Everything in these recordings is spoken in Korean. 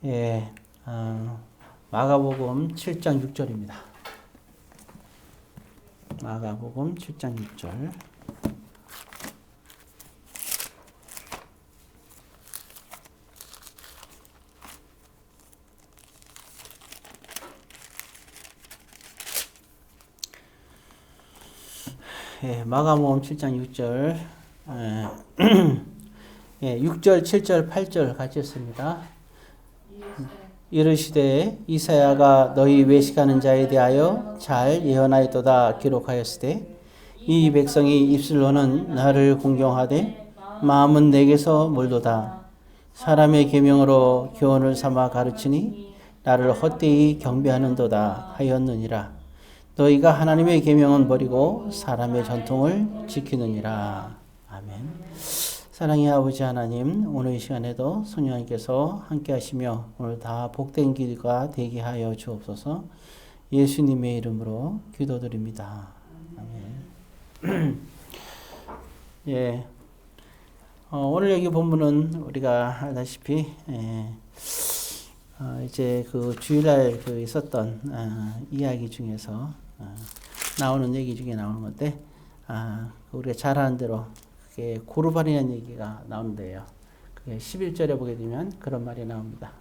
예, 마가복음 7장 6절입니다. 마가복음 7장 6절. 예, 마가복음 7장 6절. 예, 6절, 7절, 8절 같이 했습니다. 이르시되 이사야가 너희 외식하는 자에 대하여 잘 예언하였도다 기록하였으되 이 백성이 입술로는 나를 공경하되 마음은 내게서 멀도다. 사람의 계명으로 교훈을 삼아 가르치니 나를 헛되이 경배하는도다 하였느니라. 너희가 하나님의 계명은 버리고 사람의 전통을 지키느니라. 아멘. 사랑의 아버지 하나님, 오늘 이 시간에도 성령님께서 함께 하시며 오늘 다 복된 길가 되게 하여 주옵소서. 예수님의 이름으로 기도드립니다. 아멘. 예. 오늘 여기 본문은 우리가 알다시피 이제 그 주일날 그 있었던 이야기 중에서 나오는 얘기 중에 나오는 건데 우리가 잘 아는 대로 그게 고르반이라는 얘기가 나온대요. 그게 11절에 보게 되면 그런 말이 나옵니다.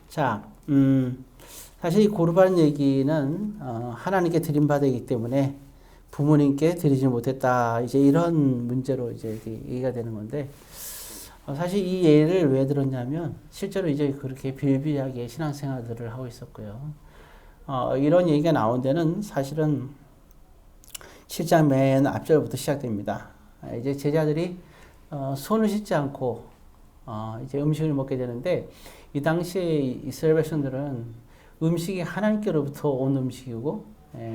자, 사실 이 고르반 얘기는 하나님께 드린 바되기 때문에 부모님께 드리지 못했다. 이제 이런 문제로 이제 얘기가 되는 건데 사실 이 예를 왜 들었냐면 실제로 이제 그렇게 비일비재하게 신앙생활들을 하고 있었고요. 이런 얘기가 나온 데는 사실은 7장 맨 앞절부터 시작됩니다. 이제 제자들이 손을 씻지 않고 이제 음식을 먹게 되는데 이 당시에 이스라엘 백성들은 음식이 하나님께로부터 온 음식이고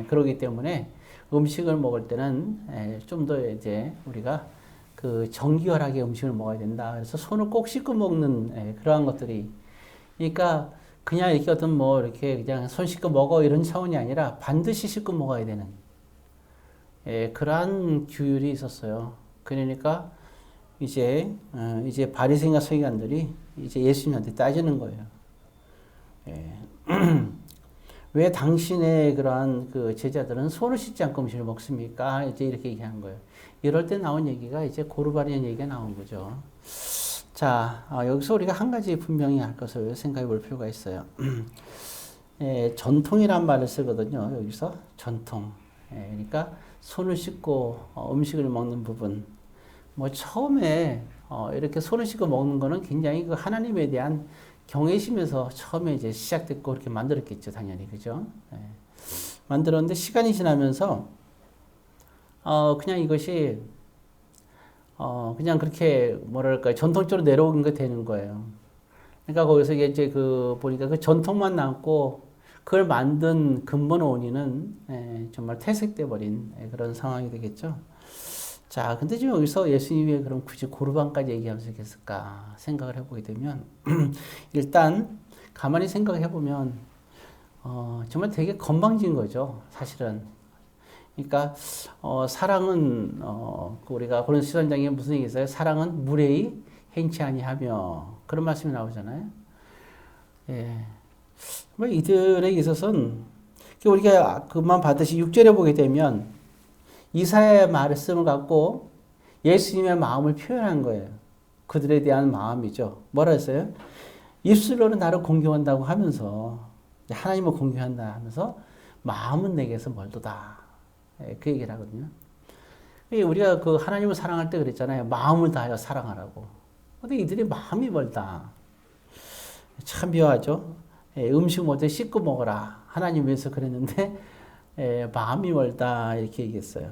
그러기 때문에 음식을 먹을 때는 좀 더 이제 우리가 그 정결하게 음식을 먹어야 된다. 그래서 손을 꼭 씻고 먹는 그러한 것들이 그러니까 그냥 이렇게 어떤 뭐 이렇게 그냥 손 씻고 먹어 이런 차원이 아니라 반드시 씻고 먹어야 되는 그러한 규율이 있었어요. 그러니까 이제 바리새인과 서기관들이 이제 예수님한테 따지는 거예요. 왜 당신의 그러한 그 제자들은 손을 씻지 않고 음식을 먹습니까? 이제 이렇게 얘기하는 거예요. 이럴 때 나온 얘기가 이제 고르바리는 얘기가 나온 거죠. 자, 여기서 우리가 한 가지 분명히 할 것을 생각해 볼 필요가 있어요. 전통이란 말을 쓰거든요. 여기서 전통. 그러니까 손을 씻고 음식을 먹는 부분. 뭐 처음에 이렇게 손을 씻고 먹는 거는 굉장히 그 하나님에 대한 경외심에서 처음에 이제 시작됐고 그렇게 만들었겠죠, 당연히. 그죠? 만들었는데 시간이 지나면서 그냥 이것이 그냥 그렇게 뭐랄까 전통적으로 내려오는 게 되는 거예요. 그러니까 거기서 이제 그 보니까 그 전통만 남고 그걸 만든 근본 원인은 정말 퇴색돼 버린 그런 상황이 되겠죠. 자, 근데 지금 여기서 예수님이 그럼 굳이 고르반까지 얘기하면서 했을까 생각을 해보게 되면 일단 가만히 생각해 보면 정말 되게 건방진 거죠, 사실은. 그러니까 사랑은 우리가 고린도서 13장에 무슨 얘기 있어요? 사랑은 무례히 행치 아니하며 그런 말씀이 나오잖아요. 예. 이들에게 있어서는 우리가 그만 봤듯이 6절에 보게 되면 이사야의 말씀을 갖고 예수님의 마음을 표현한 거예요. 그들에 대한 마음이죠. 뭐라 했어요? 입술로는 나를 공경한다고 하면서 하나님을 공경한다 하면서 마음은 내게서 멀도다. 그 얘기를 하거든요. 우리가 그 하나님을 사랑할 때 그랬잖아요. 마음을 다하여 사랑하라고. 근데 이들이 마음이 멀다. 참 묘하죠. 음식 못해 씻고 먹어라. 하나님 위해서 그랬는데 마음이 멀다 이렇게 얘기했어요.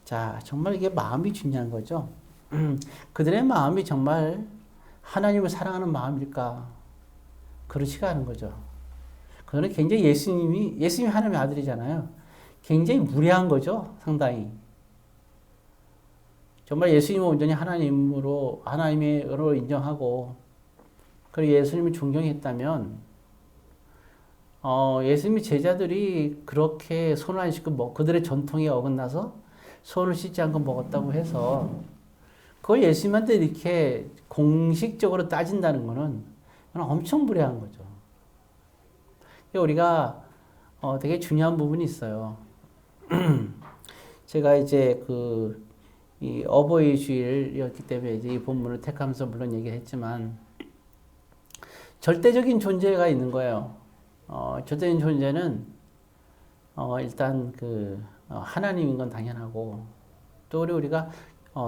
자, 정말 이게 마음이 중요한 거죠. 그들의 마음이 정말 하나님을 사랑하는 마음일까? 그렇지가 않은 거죠. 그들은 굉장히 예수님이 하나님의 아들이잖아요. 굉장히 무례한 거죠, 상당히. 정말 예수님을 온전히 하나님으로 인정하고 그리고 예수님을 존경했다면 예수님의 제자들이 그렇게 손을 안 씻고 그들의 전통에 어긋나서 손을 씻지 않고 먹었다고 해서 그걸 예수님한테 이렇게 공식적으로 따진다는 거는 그건 엄청 무례한 거죠. 우리가 되게 중요한 부분이 있어요. 제가 이제 이 어버이 주일이었기 때문에 이제 이 본문을 택하면서 물론 얘기를 했지만 절대적인 존재가 있는 거예요. 절대적인 존재는 일단 하나님인 건 당연하고 또 우리가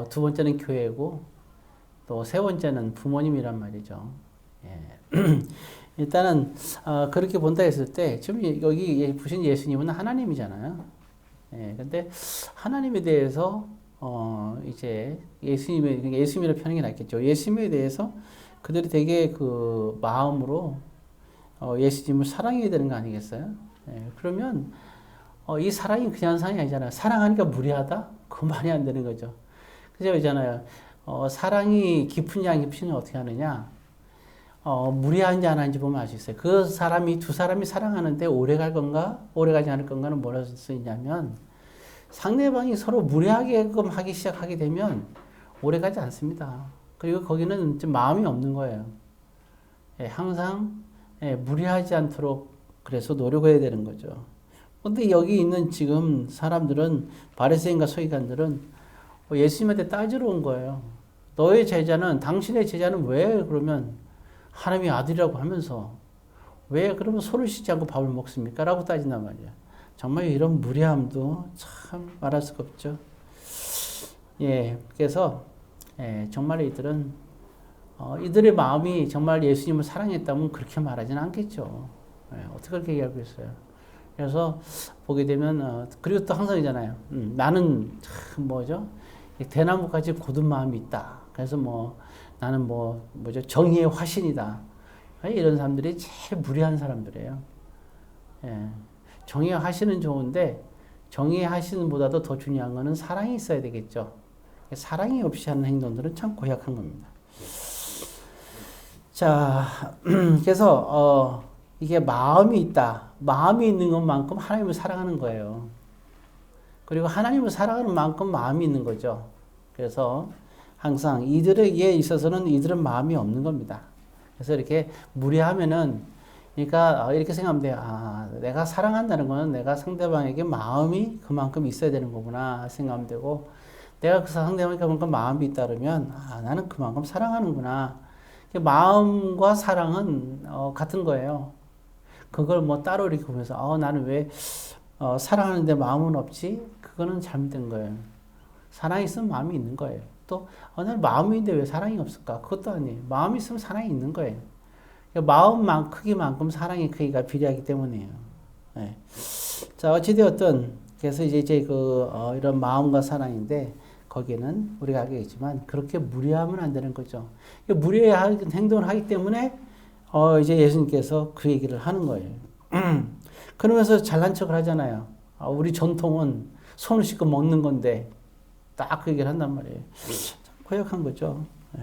두 번째는 교회고 또 세 번째는 부모님이란 말이죠. 예. 일단은 그렇게 본다 했을 때 지금 여기 보신 예수님은 하나님이잖아요. 예. 근데 하나님에 대해서 이제 예수님이라 표현하는 게 낫겠죠. 예수님에 대해서 그들이 되게 마음으로 예수님을 사랑해야 되는 거 아니겠어요? 예. 그러면 이 사랑이 그냥 사랑이 아니잖아요. 사랑하니까 무례하다? 그거 말이 안 되는 거죠. 그죠? 있잖아요. 사랑이 깊은지 안 깊은지 어떻게 하느냐? 무례한지 안 하는지 보면 알 수 있어요. 두 사람이 사랑하는데 오래 갈 건가, 오래 가지 않을 건가는 뭐라고 할 수 있냐면, 상대방이 서로 무례하게끔 하기 시작하게 되면 오래 가지 않습니다. 그리고 거기는 좀 마음이 없는 거예요. 예, 항상 무례하지 않도록 그래서 노력해야 되는 거죠. 근데 여기 있는 지금 사람들은, 바리새인과 서기관들은 예수님한테 따지러 온 거예요. 너의 제자는, 당신의 제자는 왜 그러면 하나님의 아들이라고 하면서 왜 그러면 손을 씻지 않고 밥을 먹습니까? 라고 따진단 말이에요. 정말 이런 무례함도 참 말할 수가 없죠. 예, 그래서 정말 이들의 마음이 정말 예수님을 사랑했다면 그렇게 말하지는 않겠죠. 어떻게 그렇게 얘기하겠어요? 그래서 보게 되면 그리고 또 항상 이잖아요. 나는 참 대나무까지 굳은 마음이 있다. 그래서 나는 정의의 화신이다. 이런 사람들이 제일 무례한 사람들이에요. 예. 정의의 화신은 좋은데 정의의 화신보다도 더 중요한 거는 사랑이 있어야 되겠죠. 사랑이 없이 하는 행동들은 참 고약한 겁니다. 자, 그래서 이게 마음이 있다. 마음이 있는 것만큼 하나님을 사랑하는 거예요. 그리고 하나님을 사랑하는 만큼 마음이 있는 거죠. 그래서 항상 이들에게 있어서는 이들은 마음이 없는 겁니다. 그래서 이렇게 무례하면은, 그러니까 이렇게 생각하면 돼요. 내가 사랑한다는 거는 내가 상대방에게 마음이 그만큼 있어야 되는 거구나 생각하면 되고, 내가 그 상대방에게 그만큼 마음이 있다 그러면 나는 그만큼 사랑하는구나. 마음과 사랑은 같은 거예요. 그걸 따로 이렇게 보면서 나는 왜 사랑하는데 마음은 없지? 그거는 잘못된 거예요. 사랑이 있으면 마음이 있는 거예요. 또 나는 마음이 있는데 왜 사랑이 없을까? 그것도 아니에요. 마음이 있으면 사랑이 있는 거예요. 마음만 크기만큼 사랑의 크기가 비례하기 때문이에요. 네. 자, 어찌되었든 그래서 이제 이런 마음과 사랑인데 거기에는 우리가 알겠지만 그렇게 무례하면 안 되는 거죠. 무례한 행동을 하기 때문에 이제 예수님께서 그 얘기를 하는 거예요. 그러면서 잘난 척을 하잖아요. 우리 전통은 손을 씻고 먹는 건데 딱 그 얘기를 한단 말이에요. 참 고약한 거죠. 예.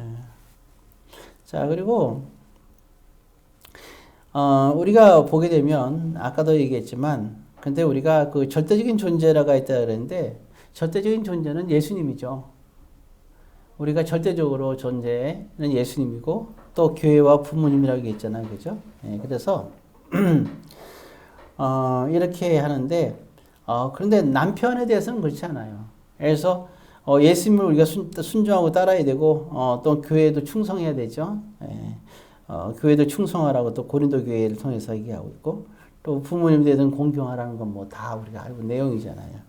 자, 그리고 우리가 보게 되면 아까도 얘기했지만 근데 우리가 그 절대적인 존재라가 있다 그랬는데 절대적인 존재는 예수님이죠. 우리가 절대적으로 존재는 예수님이고 또 교회와 부모님이라고 얘기했잖아요. 그죠? 예, 그래서 이렇게 하는데 그런데 남편에 대해서는 그렇지 않아요. 그래서 예수님을 우리가 순종하고 따라야 되고 또 교회에도 충성해야 되죠. 예, 교회도 충성하라고 또 고린도 교회를 통해서 얘기하고 있고 또 부모님에 대해서는 공경하라는 건 다 우리가 알고 내용이잖아요.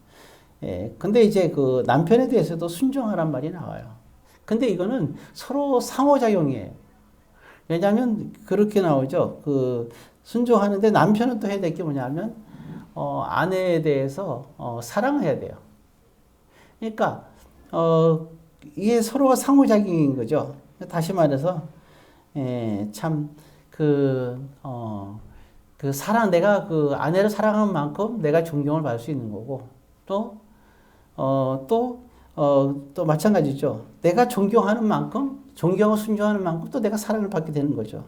예, 근데 이제 그 남편에 대해서도 순종하란 말이 나와요. 근데 이거는 서로 상호작용이에요. 왜냐하면 그렇게 나오죠. 순종하는데 남편은 또 해야 될 게 뭐냐면 아내에 대해서 사랑해야 돼요. 그러니까 이게 서로가 상호작용인 거죠. 다시 말해서 참 내가 아내를 사랑하는 만큼 내가 존경을 받을 수 있는 거고 또 마찬가지죠. 내가 존경하는 만큼, 존경을 순종하는 만큼 또 내가 사랑을 받게 되는 거죠.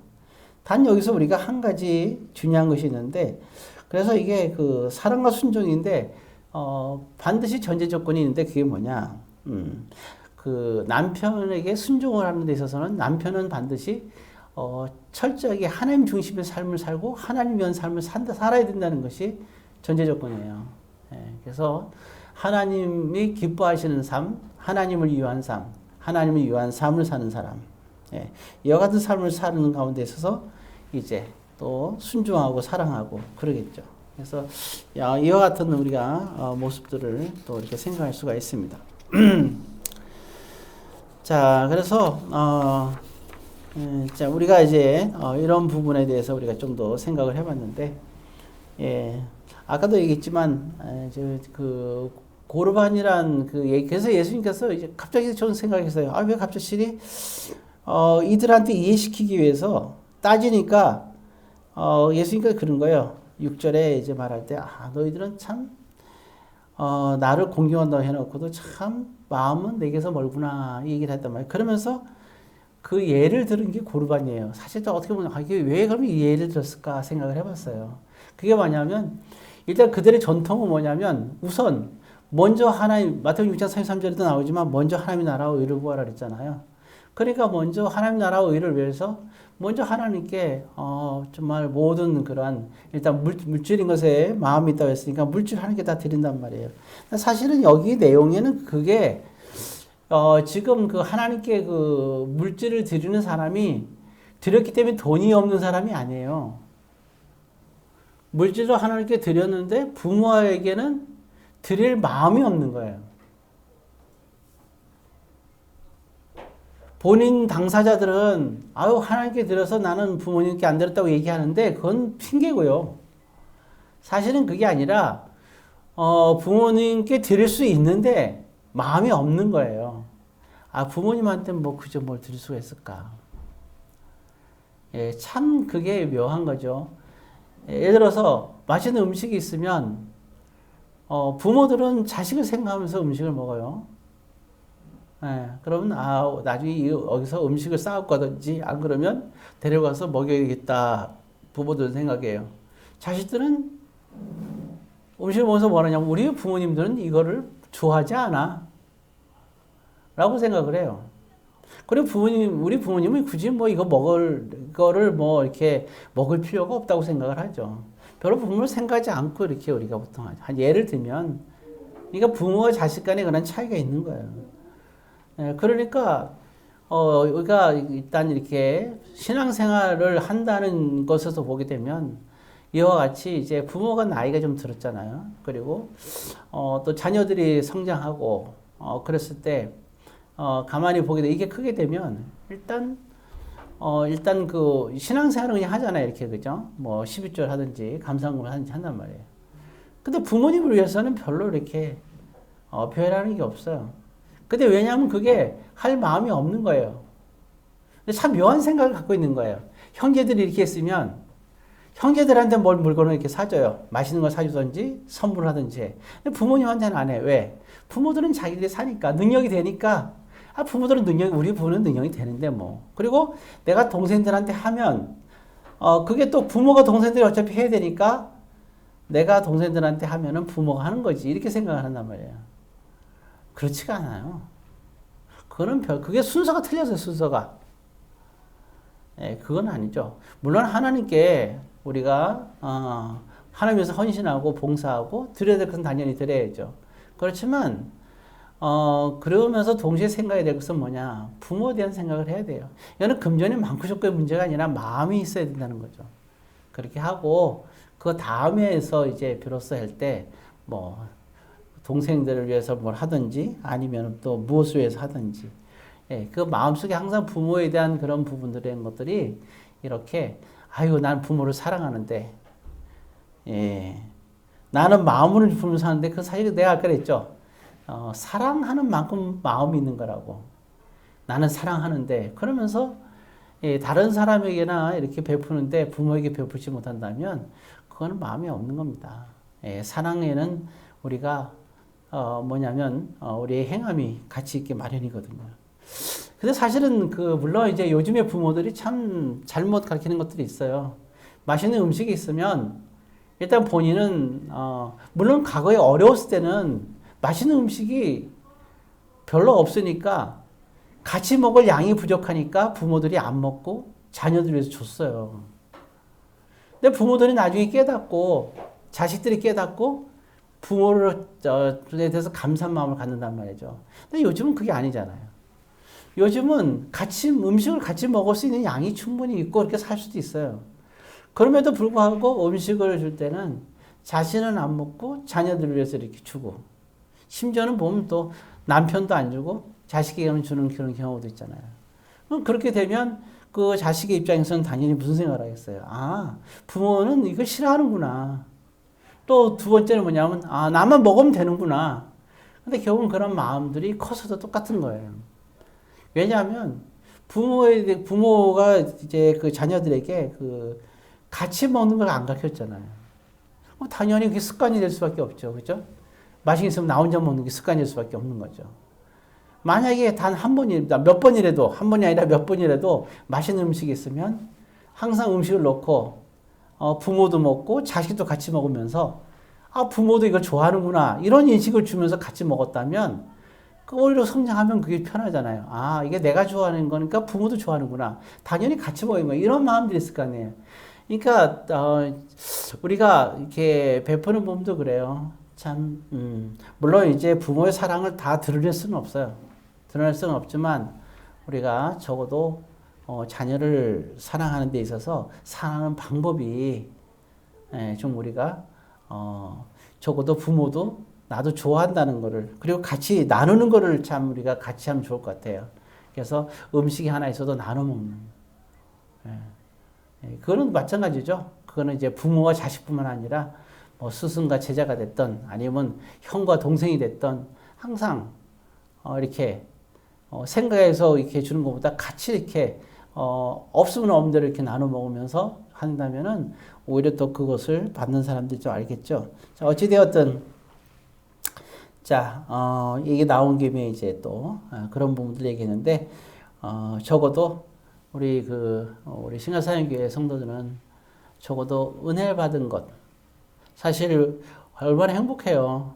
단 여기서 우리가 한 가지 중요한 것이 있는데, 그래서 이게 사랑과 순종인데, 반드시 전제 조건이 있는데 그게 뭐냐. 남편에게 순종을 하는 데 있어서는 남편은 반드시, 철저하게 하나님 중심의 삶을 살고 하나님 위한 삶을 살아야 된다는 것이 전제 조건이에요. 예, 그래서 하나님이 기뻐하시는 삶, 하나님을 위한 삶, 하나님을 위한 삶을 사는 사람, 예, 이와 같은 삶을 사는 가운데 있어서 이제 또 순종하고 사랑하고 그러겠죠. 그래서 이와 같은 우리가 모습들을 또 이렇게 생각할 수가 있습니다. 자, 그래서 자, 우리가 이제 이런 부분에 대해서 우리가 좀 더 생각을 해봤는데, 예, 아까도 얘기했지만 그 고르반이란 그 얘기, 그래서 예수님께서 이제 갑자기 저는 생각했어요. 왜 갑자기 이들한테 이해시키기 위해서 따지니까 예수님께서 그런 거예요. 6절에 이제 말할 때, 너희들은 참 나를 공경한다고 해놓고도 참 마음은 내게서 멀구나 이 얘기를 했단 말이에요. 그러면서 그 예를 들은 게 고르반이에요. 사실 또 어떻게 보면 이게 왜 그러면 이 예를 들었을까 생각을 해봤어요. 그게 뭐냐면 일단 그들의 전통은 뭐냐면 우선 먼저 하나님, 마태복음 6장 33절에도 나오지만 먼저 하나님의 나라와 의를 구하라 그랬잖아요. 그러니까 먼저 하나님 나라와 의를 위해서 먼저 하나님께 정말 모든 그러한 일단 물질인 것에 마음이 있다고 했으니까 물질 하나님께 다 드린단 말이에요. 사실은 여기 내용에는 그게 지금 그 하나님께 그 물질을 드리는 사람이 드렸기 때문에 돈이 없는 사람이 아니에요. 물질을 하나님께 드렸는데 부모에게는 드릴 마음이 없는 거예요. 본인 당사자들은 하나님께 드려서 나는 부모님께 안 드렸다고 얘기하는데 그건 핑계고요. 사실은 그게 아니라 부모님께 드릴 수 있는데 마음이 없는 거예요. 부모님한테 뭐 그저 뭘 드릴 수가 있을까? 예, 참 그게 묘한 거죠. 예를 들어서 맛있는 음식이 있으면 부모들은 자식을 생각하면서 음식을 먹어요. 예, 그러면 나중에 여기서 음식을 싸갖고 가든지 안 그러면 데려가서 먹여야겠다 부모들은 생각해요. 자식들은 음식을 먹어서 뭐하냐면 우리 부모님들은 이거를 좋아하지 않아 라고 생각을 해요. 그리고 우리 부모님은 굳이 뭐 이거를 뭐 이렇게 먹을 필요가 없다고 생각을 하죠. 별로 부모를 생각하지 않고 이렇게 우리가 보통 하죠. 예를 들면 그러니까 부모와 자식 간에 그런 차이가 있는 거예요. 예, 그러니까 우리가 일단 이렇게 신앙생활을 한다는 것에서 보게 되면 이와 같이 이제 부모가 나이가 좀 들었잖아요. 그리고 또 자녀들이 성장하고 그랬을 때 가만히 보게 돼 이게 크게 되면 일단 그 신앙생활은 그냥 하잖아요. 이렇게 그죠? 뭐 12절 하든지 감사금을 하든지 한단 말이에요. 근데 부모님을 위해서는 별로 이렇게 표현하는 게 없어요. 근데 왜냐하면 그게 할 마음이 없는 거예요. 참 묘한 생각을 갖고 있는 거예요. 형제들이 이렇게 했으면 형제들한테 뭘 물건을 이렇게 사줘요. 맛있는 걸 사주든지 선물을 하든지. 근데 부모님한테는 안 해. 왜? 부모들은 자기들이 사니까 능력이 되니까 부모들은 우리 부모는 능력이 되는데 뭐. 그리고 내가 동생들한테 하면 그게 또 부모가 동생들이 어차피 해야 되니까 내가 동생들한테 하면은 부모가 하는 거지. 이렇게 생각을 한단 말이에요. 그렇지가 않아요. 그게 순서가 틀려서 순서가. 예, 그건 아니죠. 물론 하나님께 우리가 하나님께서 헌신하고 봉사하고 드려야 될 것은 당연히 드려야죠. 그렇지만 그러면서 동시에 생각해야 될 것은 뭐냐? 부모에 대한 생각을 해야 돼요. 이거는 금전이 많고 적고의 문제가 아니라 마음이 있어야 된다는 거죠. 그렇게 하고 그 다음에서 이제 비로소 할 때 뭐 동생들을 위해서 뭘 하든지 아니면 또 무엇을 위해서 하든지 예, 그 마음속에 항상 부모에 대한 그런 부분들의 것들이 이렇게 난 부모를 사랑하는데 예, 나는 마음으로 부모를 사는데 그 사실 내가 아까 그랬죠. 사랑하는 만큼 마음이 있는 거라고. 나는 사랑하는데 그러면서 예, 다른 사람에게나 이렇게 베푸는데 부모에게 베푸지 못한다면 그거는 마음이 없는 겁니다. 예, 사랑에는 우리가 우리의 행함이 같이 있게 마련이거든요. 근데 사실은 물론 이제 요즘의 부모들이 참 잘못 가르치는 것들이 있어요. 맛있는 음식이 있으면 일단 본인은, 물론 과거에 어려웠을 때는 맛있는 음식이 별로 없으니까 같이 먹을 양이 부족하니까 부모들이 안 먹고 자녀들 위해서 줬어요. 근데 부모들이 나중에 깨닫고 자식들이 깨닫고 부모를 에 대해서 감사한 마음을 갖는단 말이죠. 근데 요즘은 그게 아니잖아요. 요즘은 같이 음식을 같이 먹을 수 있는 양이 충분히 있고 그렇게 살 수도 있어요. 그럼에도 불구하고 음식을 줄 때는 자신은 안 먹고 자녀들을 위해서 이렇게 주고 심지어는 보면 또 남편도 안 주고 자식에게는 주는 그런 경우도 있잖아요. 그럼 그렇게 되면 그 자식의 입장에서는 당연히 무슨 생각을 하겠어요? 아, 부모는 이걸 싫어하는구나. 또 두 번째는 뭐냐면, 아, 나만 먹으면 되는구나. 근데 결국은 그런 마음들이 커서도 똑같은 거예요. 왜냐하면 부모가 이제 그 자녀들에게 그 같이 먹는 걸 안 가르쳤잖아요. 당연히 그게 습관이 될 수밖에 없죠. 그죠? 맛이 있으면 나 혼자 먹는 게 습관일 수밖에 없는 거죠. 만약에 단 한 번이라도, 몇 번이라도, 한 번이 아니라 몇 번이라도 맛있는 음식이 있으면 항상 음식을 넣고, 부모도 먹고 자식도 같이 먹으면서, 아, 부모도 이걸 좋아하는구나. 이런 인식을 주면서 같이 먹었다면, 오히려 성장하면 그게 편하잖아요. 아, 이게 내가 좋아하는 거니까 부모도 좋아하는구나. 당연히 같이 먹는 거예요. 이런 마음들이 있을 거 아니에요. 그러니까, 우리가 이렇게 베푸는 몸도 그래요. 참, 물론 이제 부모의 사랑을 다 드러낼 수는 없어요. 드러낼 수는 없지만 우리가 적어도 자녀를 사랑하는 데 있어서 사랑하는 방법이 좀 우리가 적어도 부모도 나도 좋아한다는 거를 그리고 같이 나누는 거를 참 우리가 같이 하면 좋을 것 같아요. 그래서 음식이 하나 있어도 나눠 먹는. 그거는 마찬가지죠. 그거는 이제 부모와 자식뿐만 아니라 뭐 스승과 제자가 됐던 아니면 형과 동생이 됐던 항상 이렇게 생각해서 이렇게 주는 것보다 같이 이렇게 없으면 없는 대로 이렇게 나눠 먹으면서 한다면은 오히려 또 그것을 받는 사람들이 좀 알겠죠. 자, 어찌되었든 자, 이게 나온 김에 이제 또 그런 부분들 얘기했는데 적어도 우리 신가사역교회 성도들은 적어도 은혜를 받은 것 사실 얼마나 행복해요.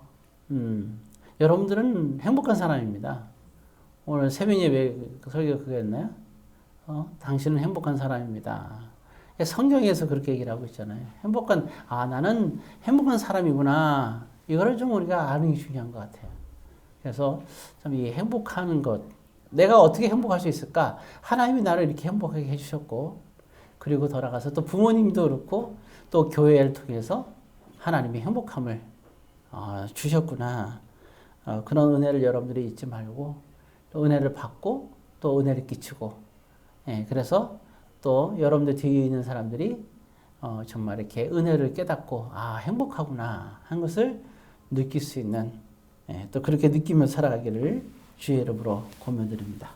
여러분들은 행복한 사람입니다. 오늘 새벽 예배 설교 그거였나요? 당신은 행복한 사람입니다. 성경에서 그렇게 얘기를 하고 있잖아요. 나는 행복한 사람이구나. 이거를 좀 우리가 아는 게 중요한 것 같아요. 그래서 좀 이 행복하는 것, 내가 어떻게 행복할 수 있을까? 하나님이 나를 이렇게 행복하게 해주셨고, 그리고 돌아가서 또 부모님도 그렇고, 또 교회를 통해서 하나님이 행복함을 주셨구나. 그런 은혜를 여러분들이 잊지 말고, 또 은혜를 받고, 또 은혜를 끼치고, 그래서 또 여러분들 뒤에 있는 사람들이 정말 이렇게 은혜를 깨닫고, 아, 행복하구나 한 것을 느낄 수 있는, 또 그렇게 느끼며 살아가기를 주의 이름으로 권면드립니다.